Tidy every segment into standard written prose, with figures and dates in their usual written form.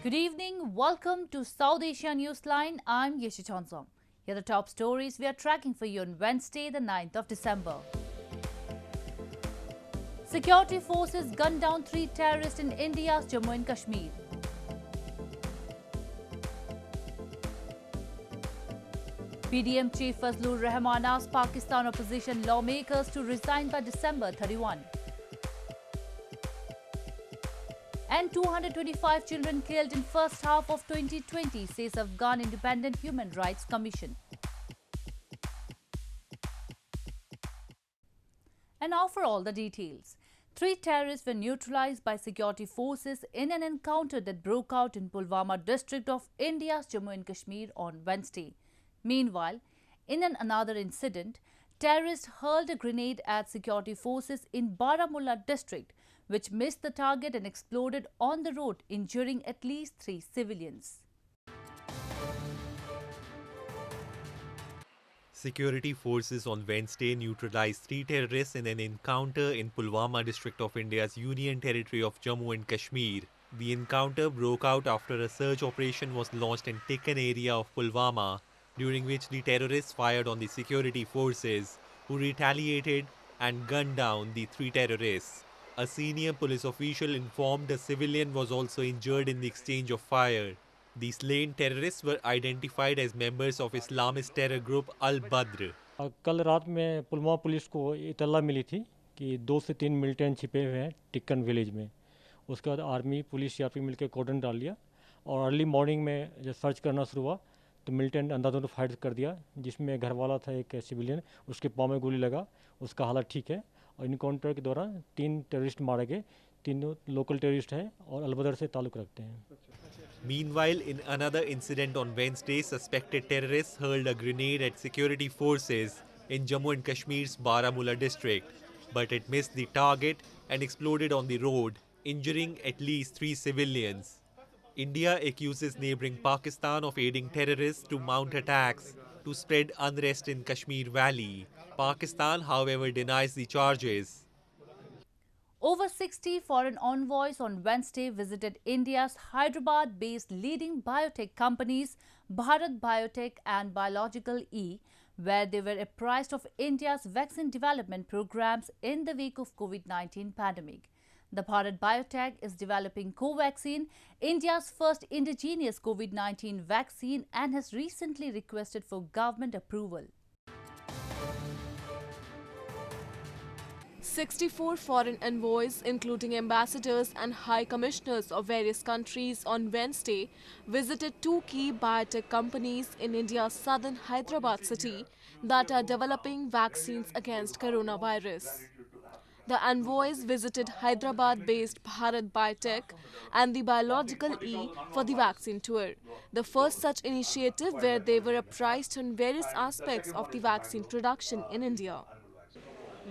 Good evening. Welcome to South Asia Newsline. I'm Yeshi Chonsom. Here are the top stories we are tracking for you on Wednesday, the 9th of December. Security forces gunned down 3 terrorists in India's Jammu and Kashmir. PDM chief Fazlur Rahman asked Pakistan opposition lawmakers to resign by December 31. And 225 children killed in first half of 2020, says Afghan Independent Human Rights Commission. And now for all the details. 3 terrorists were neutralized by security forces in an encounter that broke out in Pulwama district of India's Jammu and Kashmir on Wednesday. Meanwhile, in another incident, terrorists hurled a grenade at security forces in Baramulla district, which missed the target and exploded on the road, injuring at least 3 civilians. Security forces on Wednesday neutralized 3 terrorists in an encounter in Pulwama district of India's Union Territory of Jammu and Kashmir. The encounter broke out after a search operation was launched in Tikkan area of Pulwama, during which the terrorists fired on the security forces, who retaliated and gunned down the 3 terrorists. A senior police official informed a civilian was also injured in the exchange of fire. The slain terrorists were identified as members of Islamist terror group Al-Badr. कल रात में Pulwama police को इत्तला मिली थी कि 2 से 3 militant छिपे हुए हैं टिक्कन विलेज में। उसके बाद आर्मी पुलिस सीआरपी मिलकर कॉर्डन डाल लिया और अर्ली मॉर्निंग में जब सर्च करना शुरू हुआ तो मिलिटेंट अंधाधुंध फायर कर दिया, जिसमें घर वाला था एक सिविलियन, उसके पाँव में गोली लगा, उसका हालत ठीक है। और इनकाउंटर के दौरान 3 टेररिस्ट मारे गए, तीनों लोकल टेररिस्ट हैं और अलबदर से ताल्लुक़ रखते हैं। Meanwhile, in another incident on Wednesday, suspected terrorists hurled a grenade at security forces in Jammu and Kashmir's Baramulla district, but it missed the target and exploded on the road, injuring at least 3 civilians. India accuses neighboring Pakistan of aiding terrorists to mount attacks to spread unrest in Kashmir Valley. Pakistan, however, denies the charges. Over 60 foreign envoys on Wednesday visited India's Hyderabad-based leading biotech companies Bharat Biotech and Biological E, where they were apprised of India's vaccine development programs in the wake of COVID-19 pandemic. The Bharat Biotech is developing Covaxin, India's first indigenous COVID-19 vaccine, and has recently requested for government approval. 64 foreign envoys, including ambassadors and high commissioners of various countries on Wednesday, visited 2 key biotech companies in India's southern Hyderabad city that are developing vaccines against coronavirus. The envoys visited Hyderabad-based Bharat Biotech and the Biological E for the vaccine tour, the first such initiative where they were apprised on various aspects of the vaccine production in India.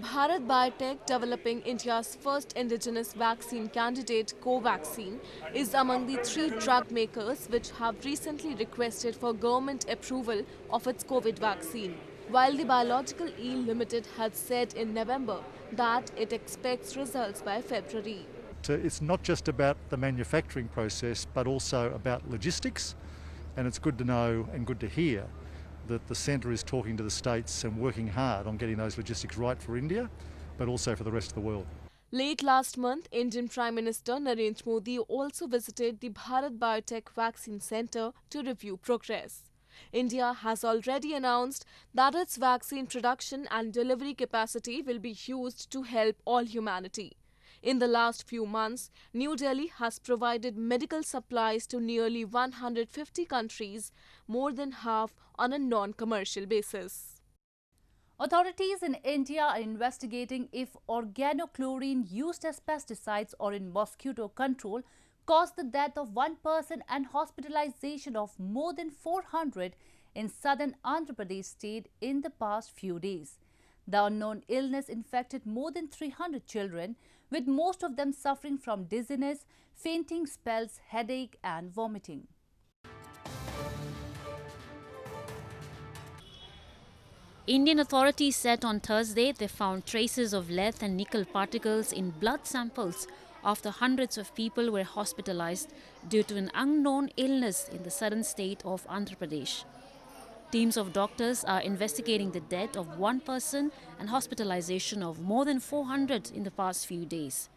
Bharat Biotech, developing India's first indigenous vaccine candidate, Covaxin, is among the 3 drug makers which have recently requested for government approval of its COVID vaccine, while the Biological E Limited had said in November that it expects results by February. It's not just about the manufacturing process, but also about logistics, and it's good to know and good to hear that the centre is talking to the states and working hard on getting those logistics right for India, but also for the rest of the world. Late last month, Indian Prime Minister Narendra Modi also visited the Bharat Biotech Vaccine Centre to review progress. India has already announced that its vaccine production and delivery capacity will be used to help all humanity. In the last few months, New Delhi has provided medical supplies to nearly 150 countries, more than half on a non-commercial basis. Authorities in India are investigating if organochlorine used as pesticides or in mosquito control caused the death of 1 person and hospitalization of more than 400 in southern Andhra Pradesh state in the past few days. The unknown illness infected more than 300 children, with most of them suffering from dizziness, fainting spells, headache and vomiting. Indian authorities said on Thursday they found traces of lead and nickel particles in blood samples after hundreds of people were hospitalized due to an unknown illness in the southern state of Andhra Pradesh. Teams of doctors are investigating the death of one person and hospitalization of more than 400 in the past few days.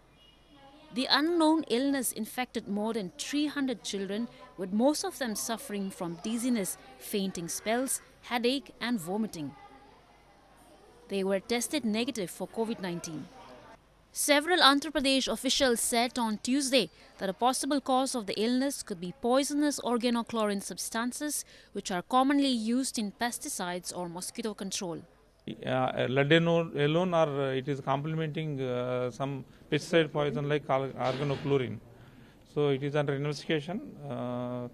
The unknown illness infected more than 300 children, with most of them suffering from dizziness, fainting spells, headache and vomiting. They were tested negative for COVID-19. Several Andhra Pradesh officials said on Tuesday that a possible cause of the illness could be poisonous organochlorine substances, which are commonly used in pesticides or mosquito control. Lead alone or it is complementing some pesticide poison like organochlorine. So it is under investigation. Now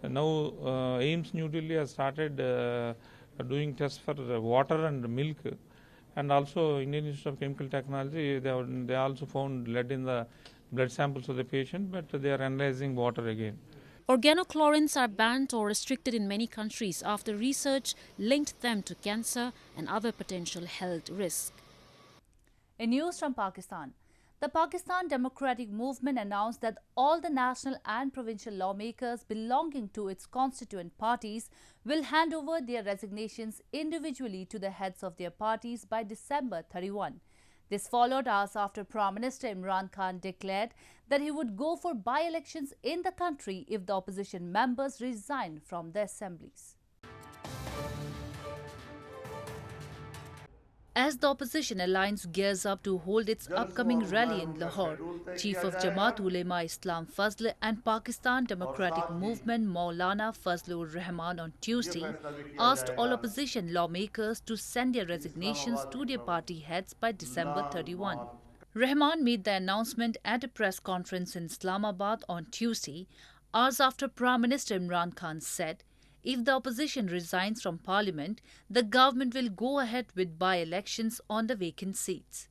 AIIMS New Delhi has started doing tests for water and milk, and also Indian Institute of Chemical Technology, they also found lead in the blood samples of the patient, but they are analyzing water again. Organochlorines are banned or restricted in many countries after research linked them to cancer and other potential health risks. In news from Pakistan, the Pakistan Democratic Movement announced that all the national and provincial lawmakers belonging to its constituent parties will hand over their resignations individually to the heads of their parties by December 31. This followed hours after Prime Minister Imran Khan declared that he would go for by-elections in the country if the opposition members resign from the assemblies. As the opposition alliance gears up to hold its upcoming rally in Lahore, Chief of Jamaat Ulema Islam Fazl and Pakistan Democratic Movement Maulana Fazlur Rahman on Tuesday asked all opposition lawmakers to send their resignations to their party heads by December 31. Rahman made the announcement at a press conference in Islamabad on Tuesday, hours after Prime Minister Imran Khan said, if the opposition resigns from parliament, the government will go ahead with by-elections on the vacant seats.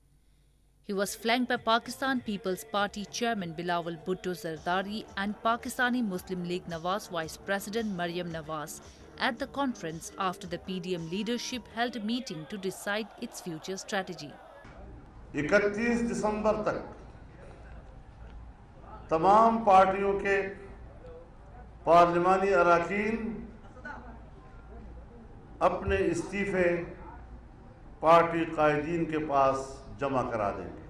He was flanked by Pakistan People's Party Chairman Bilawal Bhutto Zardari and Pakistani Muslim League Nawaz Vice President Maryam Nawaz at the conference after the PDM leadership held a meeting to decide its future strategy. 31 दिसंबर तक तमाम पार्टियों के पार्लिमानी अरकान अपने इस्तीफे party कायदीन के पास जमा करा देंगे।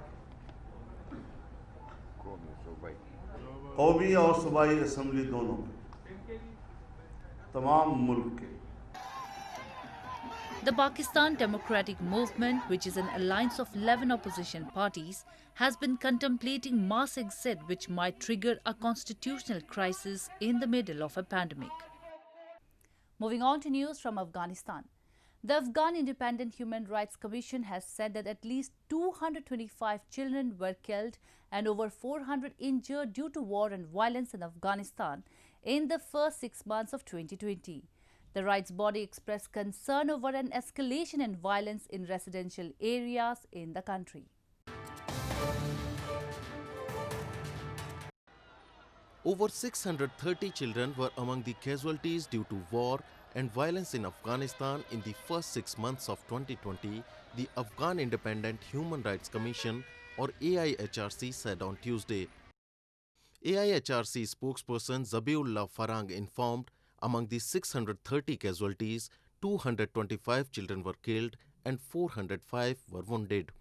कौमी और सूबाई असम्बली दोनों के तमाम मुल्क के। The Pakistan Democratic Movement, which is an alliance of 11 opposition parties, has been contemplating mass exit which might trigger a constitutional crisis in the middle of a pandemic. Moving on to news from Afghanistan. The Afghan Independent Human Rights Commission has said that at least 225 children were killed and over 400 injured due to war and violence in Afghanistan in the first 6 months of 2020. The rights body expressed concern over an escalation in violence in residential areas in the country. Over 630 children were among the casualties due to war and violence in Afghanistan in the first 6 months of 2020, the Afghan Independent Human Rights Commission or AIHRC said on Tuesday. AIHRC spokesperson Zabiullah Farang informed among the 630 casualties, 225 children were killed and 405 were wounded.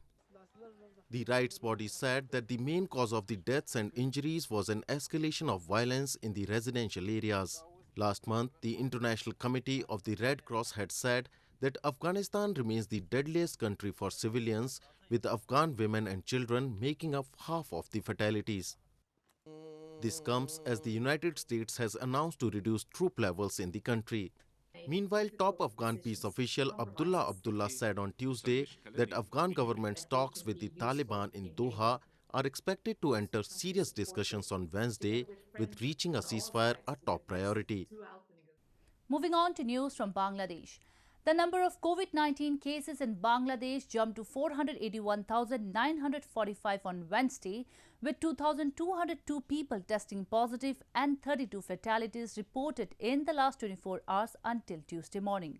The rights body said that the main cause of the deaths and injuries was an escalation of violence in the residential areas. Last month, the International Committee of the Red Cross had said that Afghanistan remains the deadliest country for civilians, with Afghan women and children making up half of the fatalities. This comes as the United States has announced to reduce troop levels in the country. Meanwhile, top Afghan peace official Abdullah said on Tuesday that Afghan government's talks with the Taliban in Doha are expected to enter serious discussions on Wednesday, with reaching a ceasefire a top priority. Moving on to news from Bangladesh. The number of COVID-19 cases in Bangladesh jumped to 481,945 on Wednesday, with 2,202 people testing positive and 32 fatalities reported in the last 24 hours until Tuesday morning.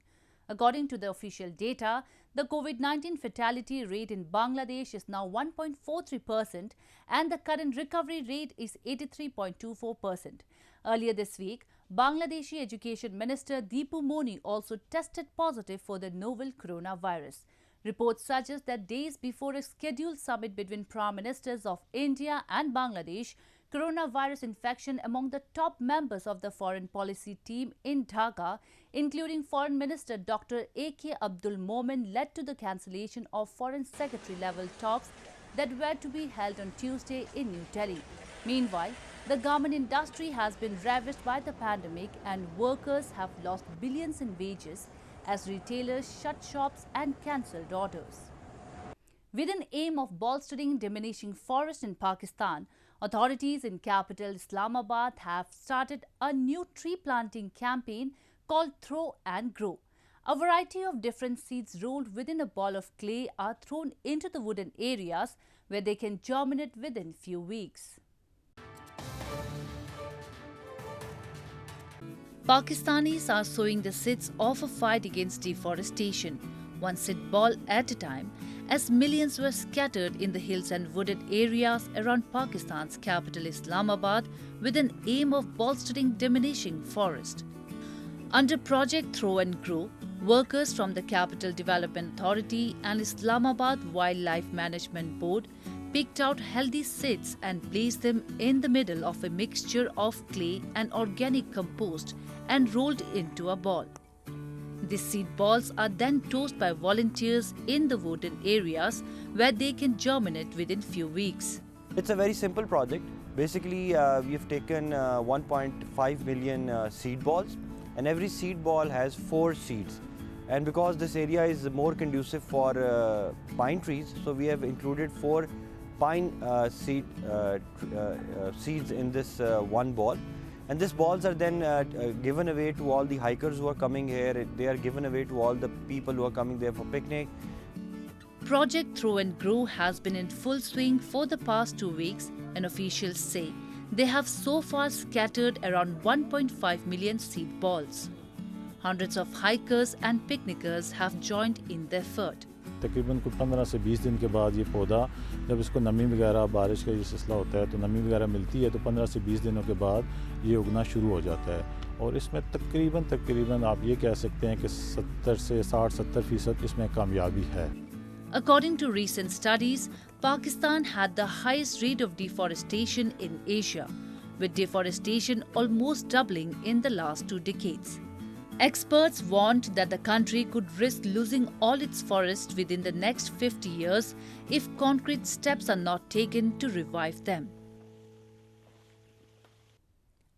According to the official data, the COVID-19 fatality rate in Bangladesh is now 1.43% and the current recovery rate is 83.24%. Earlier this week, Bangladeshi Education Minister Deepu Moni also tested positive for the novel coronavirus. Reports suggest that days before a scheduled summit between Prime Ministers of India and Bangladesh, coronavirus infection among the top members of the foreign policy team in Dhaka, including Foreign Minister Dr. A.K. Abdul Momen, led to the cancellation of Foreign Secretary-level talks that were to be held on Tuesday in New Delhi. Meanwhile, the garment industry has been ravaged by the pandemic and workers have lost billions in wages as retailers shut shops and cancelled orders. With an aim of bolstering diminishing forest in Pakistan, authorities in capital Islamabad have started a new tree planting campaign called Throw and Grow. A variety of different seeds rolled within a ball of clay are thrown into the wooden areas where they can germinate within few weeks. Pakistanis are sowing the seeds of a fight against deforestation, one seed ball at a time, as millions were scattered in the hills and wooded areas around Pakistan's capital Islamabad with an aim of bolstering diminishing forest. Under Project Throw and Grow, workers from the Capital Development Authority and Islamabad Wildlife Management Board picked out healthy seeds and placed them in the middle of a mixture of clay and organic compost and rolled into a ball. These seed balls are then tossed by volunteers in the wooden areas where they can germinate within few weeks. It's a very simple project. Basically, we've taken 1.5 million seed balls, and every seed ball has 4 seeds. And because this area is more conducive for pine trees, so we have included 4 pine seeds in this one ball. And these balls are then given away to all the hikers who are coming here. They are given away to all the people who are coming there for picnic. Project Throw and Grow has been in full swing for the past 2 weeks, and officials say they have so far scattered around 1.5 million seed balls. Hundreds of hikers and picnickers have joined in the effort. तकरीबन कुछ 15 से 20 दिन के बाद ये पौधा जब इसको नमी वगैरह बारिश का ये सिलसिला होता है तो नमी वगैरह मिलती है तो 15 से 20 दिनों के बाद ये उगना शुरू हो जाता है और इसमें तकरीबन आप ये कह सकते हैं कि 70 से 60-70% इसमें कामयाबी है. According to recent studies, Pakistan had the highest rate of deforestation in Asia, with deforestation almost doubling in the last 2 decades. Experts warned that the country could risk losing all its forests within the next 50 years if concrete steps are not taken to revive them.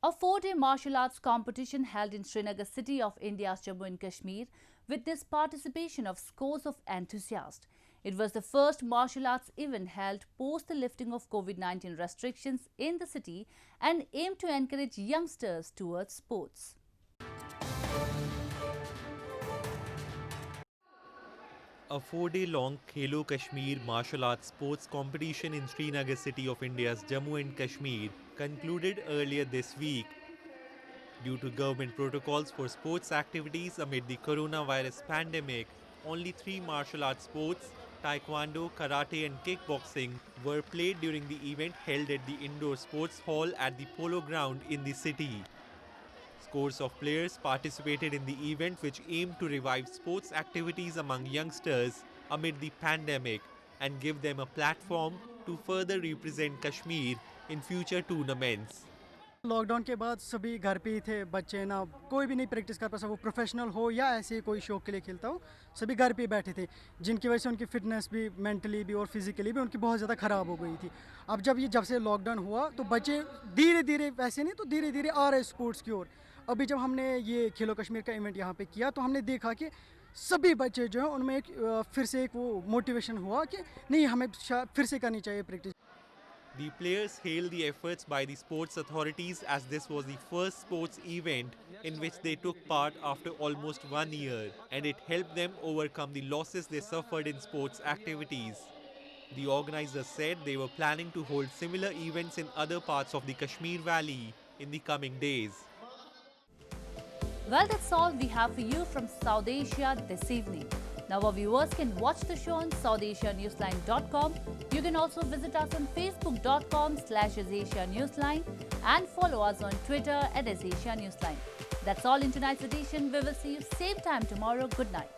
A 4-day martial arts competition held in Srinagar city of India's Jammu and Kashmir witnessed participation of scores of enthusiasts. It was the first martial arts event held post the lifting of COVID-19 restrictions in the city and aimed to encourage youngsters towards sports. A 4-day-long Khelo Kashmir martial arts sports competition in Srinagar city of India's Jammu and Kashmir concluded earlier this week. Due to government protocols for sports activities amid the coronavirus pandemic, only 3 martial arts sports, Taekwondo, Karate and Kickboxing, were played during the event held at the indoor sports hall at the Polo Ground in the city. Scores of players participated in the event, which aimed to revive sports activities among youngsters amid the pandemic and give them a platform to further represent Kashmir in future tournaments. Lockdown के बाद सभी घर पे ही थे, बच्चे ना कोई भी नहीं प्रैक्टिस कर पाता, वो प्रोफेशनल हो या ऐसे कोई शौक के लिए खेलता हो, सभी घर पे बैठे थे, जिनकी वजह से उनकी फिटनेस भी मेंटली भी और फिजिकली भी उनकी बहुत ज़्यादा ख़राब हो गई थी. अब जब से लॉकडाउन हुआ तो बच्चे धीरे धीरे वैसे नहीं तो धीरे धीरे आ रहे स्पोर्ट्स की ओर. अभी जब हमने ये खेलो कश्मीर का इवेंट यहाँ पे किया तो हमने देखा कि सभी बच्चे जो हैं उनमें एक फिर से एक वो मोटिवेशन हुआ कि नहीं हमें फिर से करनी चाहिए practice. The players hailed the efforts by the sports authorities as this was the first sports event in which they took part after almost 1 year, and it helped them overcome the losses they suffered in sports activities. The organizers said they were planning to hold similar events in other parts of the Kashmir Valley in the coming days. Well, that's all we have for you from South Asia this evening. Now, our viewers can watch the show on SouthAsiaNewsline.com. You can also visit us on Facebook.com/AsAsiaNewsline and follow us on Twitter @AsAsiaNewsline. That's all in tonight's edition. We will see you same time tomorrow. Good night.